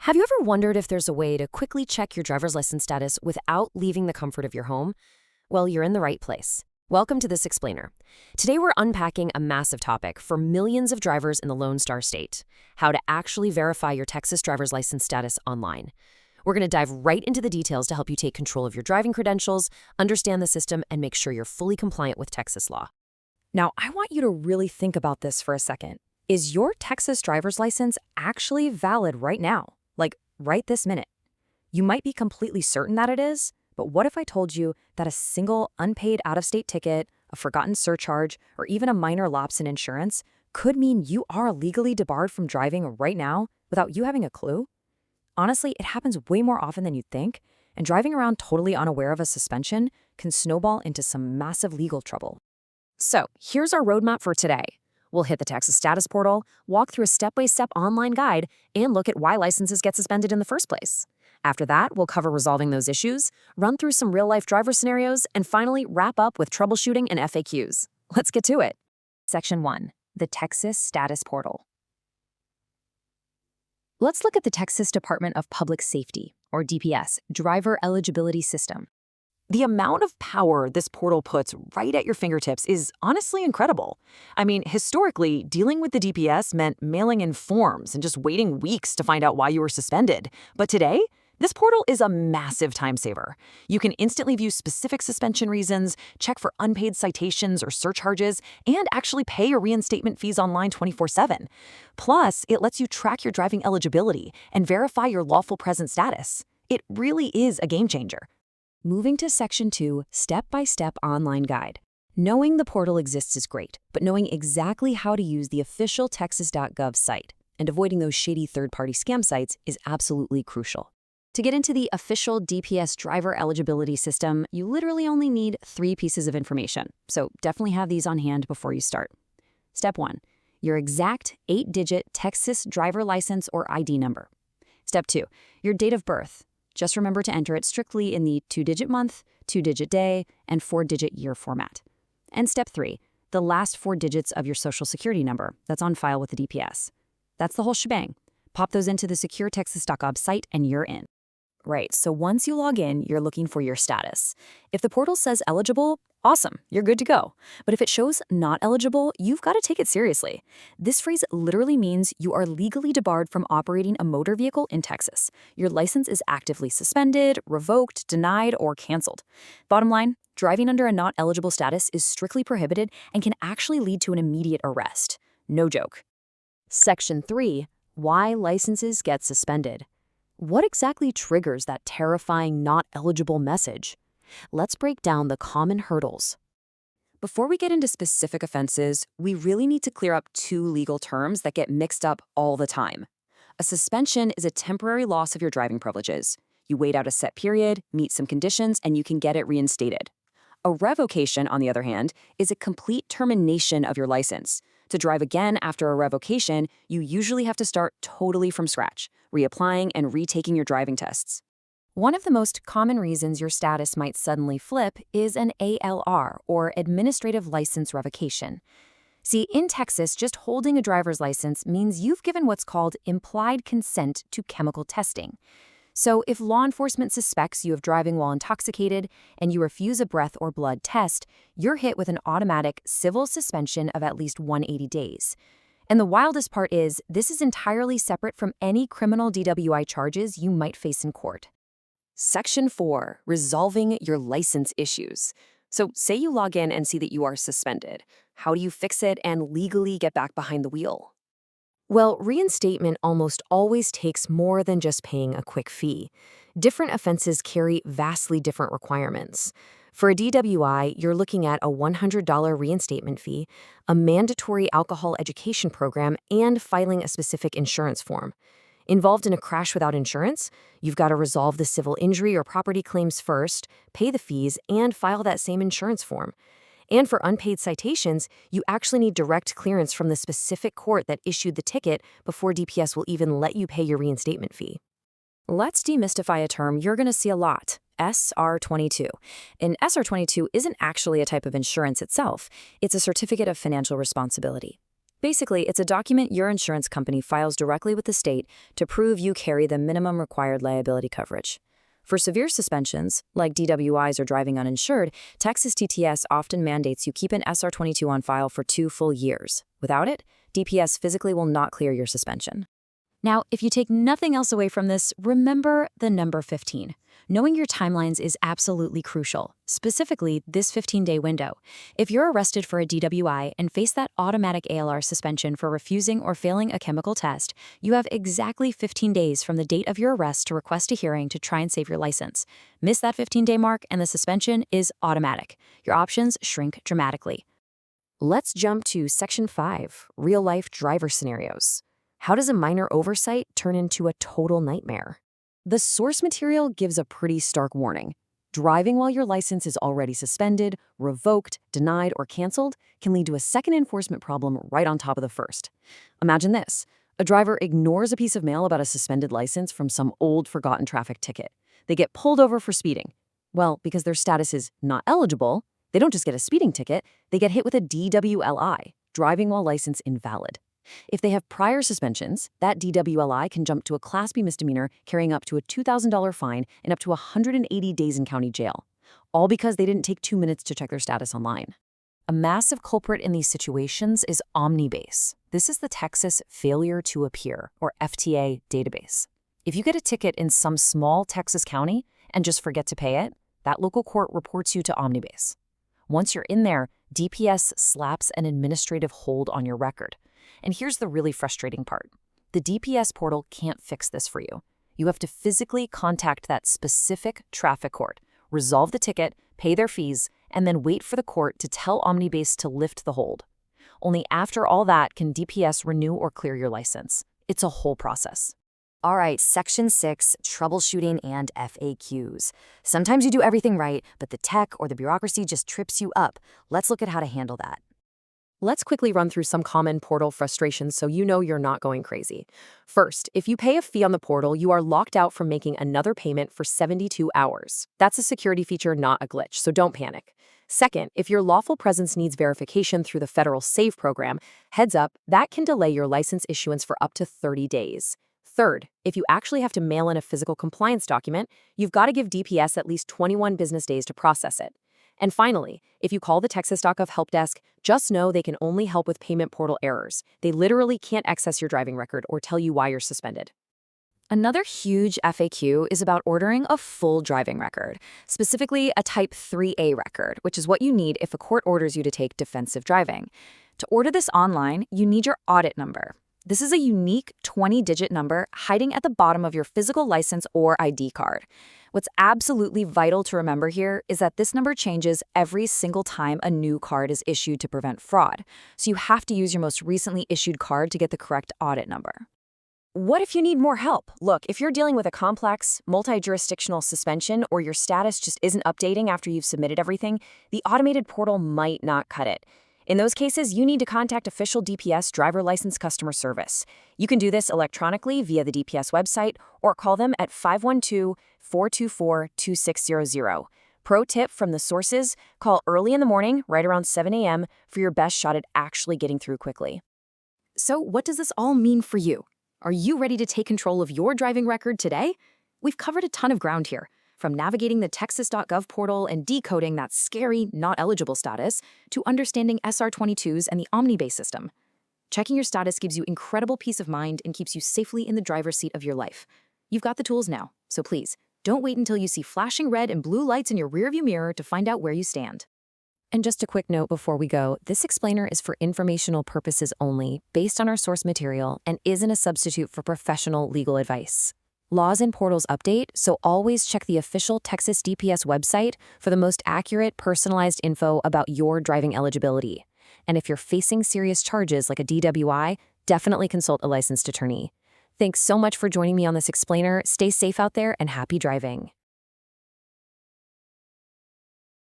Have you ever wondered if there's a way to quickly check your driver's license status without leaving the comfort of your home? Well, you're in the right place. Welcome to This Explainer. Today we're unpacking a massive topic for millions of drivers in the Lone Star State: how to actually verify your Texas driver's license status online. We're going to dive right into the details to help you take control of your driving credentials, understand the system, and make sure you're fully compliant with Texas law. Now, I want you to really think about this for a second. Is your Texas driver's license actually valid right now? Like, right this minute? You might be completely certain that it is, but what if I told you that a single unpaid out-of-state ticket, a forgotten surcharge, or even a minor lapse in insurance could mean you are legally debarred from driving right now without you having a clue? Honestly, it happens way more often than you'd think, and driving around totally unaware of a suspension can snowball into some massive legal trouble. So, here's our roadmap for today. We'll hit the Texas Status Portal, walk through a step-by-step online guide, and look at why licenses get suspended in the first place. After that, we'll cover resolving those issues, run through some real-life driver scenarios, and finally wrap up with troubleshooting and FAQs. Let's get to it. Section 1. The Texas Status Portal. Let's look at the Texas Department of Public Safety, or DPS, Driver Eligibility System. The amount of power this portal puts right at your fingertips is honestly incredible. I mean, historically, dealing with the DPS meant mailing in forms and just waiting weeks to find out why you were suspended. But today, this portal is a massive time saver. You can instantly view specific suspension reasons, check for unpaid citations or surcharges, and actually pay your reinstatement fees online 24/7. Plus, it lets you track your driving eligibility and verify your lawful present status. It really is a game changer. Moving to Section 2, Step-by-Step Online Guide. Knowing the portal exists is great, but knowing exactly how to use the official texas.gov site and avoiding those shady third-party scam sites is absolutely crucial. To get into the official DPS driver eligibility system, you literally only need 3 pieces of information, so definitely have these on hand before you start. Step 1. Your exact 8-digit Texas driver license or ID number. Step 2. Your date of birth. Just remember to enter it strictly in the 2-digit month, 2-digit day, and 4-digit year format. And Step 3, the last 4 digits of your Social Security number that's on file with the DPS. That's the whole shebang. Pop those into the securetexas.gov site and you're in. Right, so once you log in, you're looking for your status. If the portal says eligible, awesome, you're good to go. But if it shows not eligible, you've got to take it seriously. This phrase literally means you are legally debarred from operating a motor vehicle in Texas. Your license is actively suspended, revoked, denied, or canceled. Bottom line, driving under a not eligible status is strictly prohibited and can actually lead to an immediate arrest. No joke. Section 3. Why licenses get suspended. What exactly triggers that terrifying not eligible message? Let's break down the common hurdles. Before we get into specific offenses, we really need to clear up 2 legal terms that get mixed up all the time. A suspension is a temporary loss of your driving privileges. You wait out a set period, meet some conditions, and you can get it reinstated. A revocation, on the other hand, is a complete termination of your license. To drive again after a revocation, you usually have to start totally from scratch, reapplying and retaking your driving tests. One of the most common reasons your status might suddenly flip is an ALR, or Administrative License Revocation. See, in Texas, just holding a driver's license means you've given what's called implied consent to chemical testing. So if law enforcement suspects you of driving while intoxicated and you refuse a breath or blood test, you're hit with an automatic civil suspension of at least 180 days. And the wildest part is, this is entirely separate from any criminal DWI charges you might face in court. Section 4. Resolving your license issues. So say you log in and see that you are suspended. How do you fix it and legally get back behind the wheel? Well, reinstatement almost always takes more than just paying a quick fee. Different offenses carry vastly different requirements. For a DWI, you're looking at a $100 reinstatement fee, a mandatory alcohol education program, and filing a specific insurance form. Involved in a crash without insurance, you've got to resolve the civil injury or property claims first, pay the fees, and file that same insurance form. And for unpaid citations, you actually need direct clearance from the specific court that issued the ticket before DPS will even let you pay your reinstatement fee. Let's demystify a term you're going to see a lot: SR22. An SR22 isn't actually a type of insurance itself. It's a certificate of financial responsibility. Basically, it's a document your insurance company files directly with the state to prove you carry the minimum required liability coverage. For severe suspensions, like DWIs or driving uninsured, Texas TTS often mandates you keep an SR22 on file for 2 full years. Without it, DPS physically will not clear your suspension. Now, if you take nothing else away from this, remember the number 15. Knowing your timelines is absolutely crucial, specifically this 15-day window. If you're arrested for a DWI and face that automatic ALR suspension for refusing or failing a chemical test, you have exactly 15 days from the date of your arrest to request a hearing to try and save your license. Miss that 15-day mark and the suspension is automatic. Your options shrink dramatically. Let's jump to Section 5, Real-Life Driver Scenarios. How does a minor oversight turn into a total nightmare? The source material gives a pretty stark warning. Driving while your license is already suspended, revoked, denied, or canceled can lead to a second enforcement problem right on top of the first. Imagine this. A driver ignores a piece of mail about a suspended license from some old, forgotten traffic ticket. They get pulled over for speeding. Well, because their status is not eligible, they don't just get a speeding ticket, they get hit with a DWLI, driving while license invalid. If they have prior suspensions, that DWLI can jump to a Class B misdemeanor carrying up to a $2,000 fine and up to 180 days in county jail, all because they didn't take 2 minutes to check their status online. A massive culprit in these situations is Omnibase. This is the Texas Failure to Appear, or FTA, database. If you get a ticket in some small Texas county and just forget to pay it, that local court reports you to Omnibase. Once you're in there, DPS slaps an administrative hold on your record. And here's the really frustrating part. The DPS portal can't fix this for you. You have to physically contact that specific traffic court, resolve the ticket, pay their fees, and then wait for the court to tell Omnibase to lift the hold. Only after all that can DPS renew or clear your license. It's a whole process. All right, Section 6, Troubleshooting and FAQs. Sometimes you do everything right, but the tech or the bureaucracy just trips you up. Let's look at how to handle that. Let's quickly run through some common portal frustrations so you know you're not going crazy. First, if you pay a fee on the portal, you are locked out from making another payment for 72 hours. That's a security feature, not a glitch, so don't panic. Second, if your lawful presence needs verification through the federal SAVE program, heads up, that can delay your license issuance for up to 30 days. Third, if you actually have to mail in a physical compliance document, you've got to give DPS at least 21 business days to process it. And finally, if you call the Texas.gov help desk, just know they can only help with payment portal errors. They literally can't access your driving record or tell you why you're suspended. Another huge FAQ is about ordering a full driving record, specifically a Type 3A record, which is what you need if a court orders you to take defensive driving. To order this online, you need your audit number. This is a unique 20-digit number hiding at the bottom of your physical license or ID card. What's absolutely vital to remember here is that this number changes every single time a new card is issued to prevent fraud, so you have to use your most recently issued card to get the correct audit number. What if you need more help? Look, if you're dealing with a complex, multi-jurisdictional suspension or your status just isn't updating after you've submitted everything, the automated portal might not cut it. In those cases, you need to contact official DPS driver license customer service. You can do this electronically via the DPS website or call them at 512-424-2600. Pro tip from the sources, call early in the morning, right around 7 a.m., for your best shot at actually getting through quickly. So what does this all mean for you? Are you ready to take control of your driving record today? We've covered a ton of ground here. From navigating the Texas.gov portal and decoding that scary, not eligible status, to understanding SR22s and the Omnibase system. Checking your status gives you incredible peace of mind and keeps you safely in the driver's seat of your life. You've got the tools now, so please, don't wait until you see flashing red and blue lights in your rearview mirror to find out where you stand. And just a quick note before we go, this explainer is for informational purposes only, based on our source material, and isn't a substitute for professional legal advice. Laws and portals update, so always check the official Texas DPS website for the most accurate, personalized info about your driving eligibility. And if you're facing serious charges like a DWI, definitely consult a licensed attorney. Thanks so much for joining me on this explainer. Stay safe out there and happy driving.